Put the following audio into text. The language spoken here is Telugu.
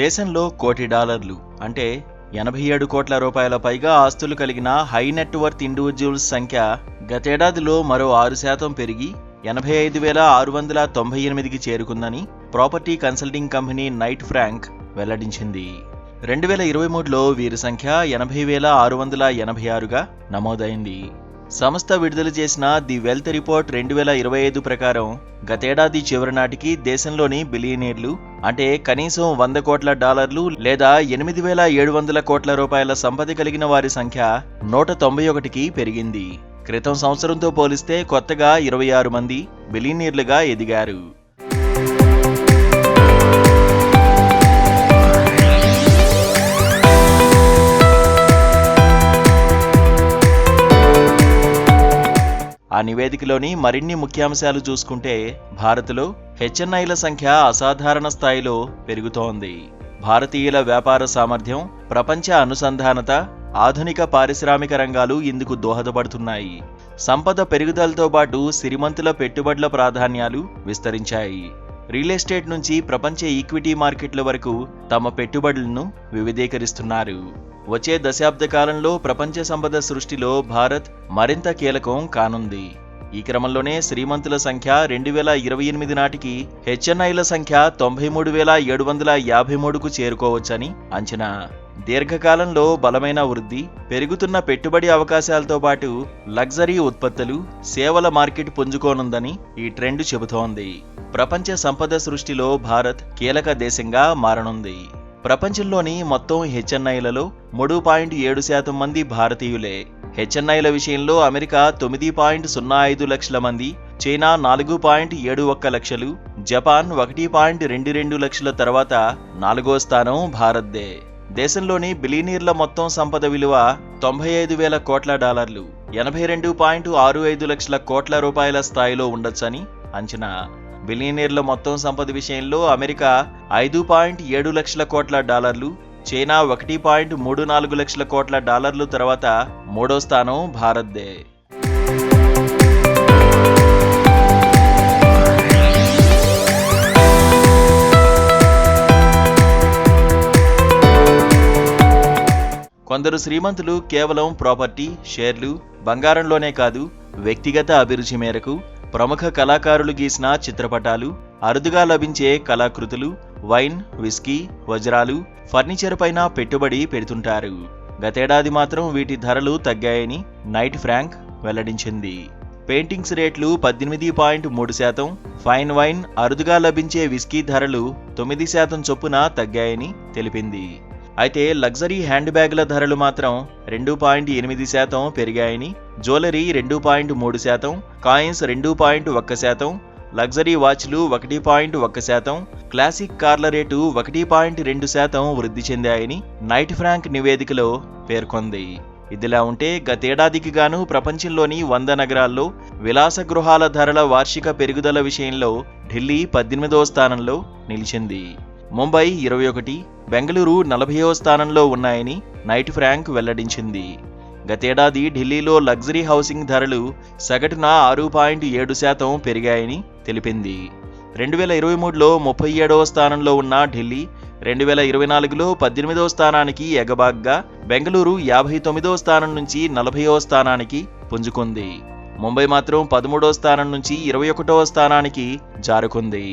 దేశంలో $1,00,00,000 అంటే 87 కోట్ల రూపాయల పైగా ఆస్తులు కలిగిన హై నెట్వర్త్ ఇండివిజువల్స్ సంఖ్య గతేడాదిలో మరో 6% పెరిగి 85,698కి చేరుకుందని property consulting company Knight Frank వెల్లడించింది. 2023లో వీరి సంఖ్య 80,686గా నమోదైంది. సంస్థ విడుదల చేసిన ది వెల్త్ రిపోర్ట్ 2025 ప్రకారం గతేడాది చివరి నాటికి దేశంలోని బిలియనీర్లు అంటే కనీసం $100 కోట్ల లేదా 8,700 కోట్ల రూపాయల సంపద కలిగిన వారి సంఖ్య 191కి పెరిగింది. క్రితం సంవత్సరంతో పోలిస్తే కొత్తగా 26 మంది బిలియనీర్లుగా ఎదిగారు. ఆ నివేదికలోని మరిన్ని ముఖ్యాంశాలు చూసుకుంటే భారత్లో హెచ్ఎన్ఐల సంఖ్య అసాధారణ స్థాయిలో పెరుగుతోంది. భారతీయుల వ్యాపార సామర్థ్యం, ప్రపంచ అనుసంధానత, ఆధునిక పారిశ్రామిక రంగాలు ఇందుకు దోహదపడుతున్నాయి. సంపద పెరుగుదలతో పాటు సిరిమంతుల పెట్టుబడుల ప్రాధాన్యాలు విస్తరించాయి. రియల్ ఎస్టేట్ నుంచి ప్రపంచ ఈక్విటీ మార్కెట్ల వరకు తమ పెట్టుబడులను వివిధీకరిస్తున్నారు. వచ్చే దశాబ్ద కాలంలో ప్రపంచ సంపద సృష్టిలో భారత్ మరింత కీలకం కానుంది. ఈ క్రమంలోనే శ్రీమంతుల సంఖ్య 2028 నాటికి హెచ్ఎన్ఐల సంఖ్య 93,753కు చేరుకోవచ్చని అంచనా. దీర్ఘకాలంలో బలమైన వృద్ధి, పెరుగుతున్న పెట్టుబడి అవకాశాలతో పాటు లగ్జరీ ఉత్పత్తులు, సేవల మార్కెట్ పుంజుకోనుందని ఈ ట్రెండ్ చెబుతోంది. ప్రపంచ సంపద సృష్టిలో భారత్ కీలక దేశంగా మారనుంది. ప్రపంచంలోని మొత్తం హెచ్ఎన్ఐలలో 3.7% మంది భారతీయులే. హెచ్ఎన్ఐల విషయంలో అమెరికా 9.05 లక్షల మంది, చైనా 4.71 లక్షలు, జపాన్ 1.22 లక్షల తర్వాత 4వ స్థానం భారత్దే. దేశంలోని బిలియనీర్ల మొత్తం సంపద విలువ $95,000 కోట్ల, 82.65 లక్షల కోట్ల రూపాయల స్థాయిలో ఉండొచ్చని అంచనా. బిలియనీర్ల మొత్తం సంపద విషయంలో అమెరికా 5.7 లక్షల కోట్ల, చైనా 1.34 లక్షల కోట్ల తర్వాత 3వ స్థానం భారత్దే. కొందరు శ్రీమంతులు కేవలం ప్రాపర్టీ, షేర్లు, బంగారంలోనే కాదు వ్యక్తిగత అభిరుచి మేరకు ప్రముఖ కళాకారులు గీసిన చిత్రపటాలు, అరుదుగా లభించే కళాకృతులు, వైన్, విస్కీ, వజ్రాలు, ఫర్నిచర్ పైన పెట్టుబడి పెడుతుంటారు. గతేడాది మాత్రం వీటి ధరలు తగ్గాయని నైట్ ఫ్రాంక్ వెల్లడించింది. పెయింటింగ్స్ రేట్లు 18.3%, ఫైన్ వైన్, అరుదుగా లభించే విస్కీ ధరలు 9% చొప్పున తగ్గాయని తెలిపింది. అయితే లగ్జరీ హ్యాండ్ బ్యాగుల ధరలు మాత్రం 2.8% పెరిగాయని, జ్యువెలరీ 2.3%, కాయిన్స్ 2.1%, లగ్జరీ వాచ్లు 1.1%, క్లాసిక్ కార్ల రేటు 1.2% వృద్ధి చెందాయని నైట్ ఫ్రాంక్ నివేదికలో పేర్కొంది. ఇదిలా ఉంటే గతేడాదికి గాను ప్రపంచంలోని 100 నగరాల్లో విలాస గృహాల ధరల వార్షిక పెరుగుదల విషయంలో ఢిల్లీ 18వ స్థానంలో నిలిచింది. ముంబై 21, బెంగళూరు 40వ స్థానంలో ఉన్నాయని నైట్ ఫ్రాంక్ వెల్లడించింది. గతేడాది ఢిల్లీలో లగ్జరీ హౌసింగ్ ధరలు సగటున 6.7% పెరిగాయని తెలిపింది. 2023లో 37వ స్థానంలో ఉన్న ఢిల్లీ 2024లో 18వ స్థానానికి ఎగబాగ్గా బెంగళూరు 59వ స్థానం నుంచి 40వ స్థానానికి పుంజుకుంది. ముంబై మాత్రం 13వ స్థానం నుంచి 21వ స్థానానికి జారుకుంది.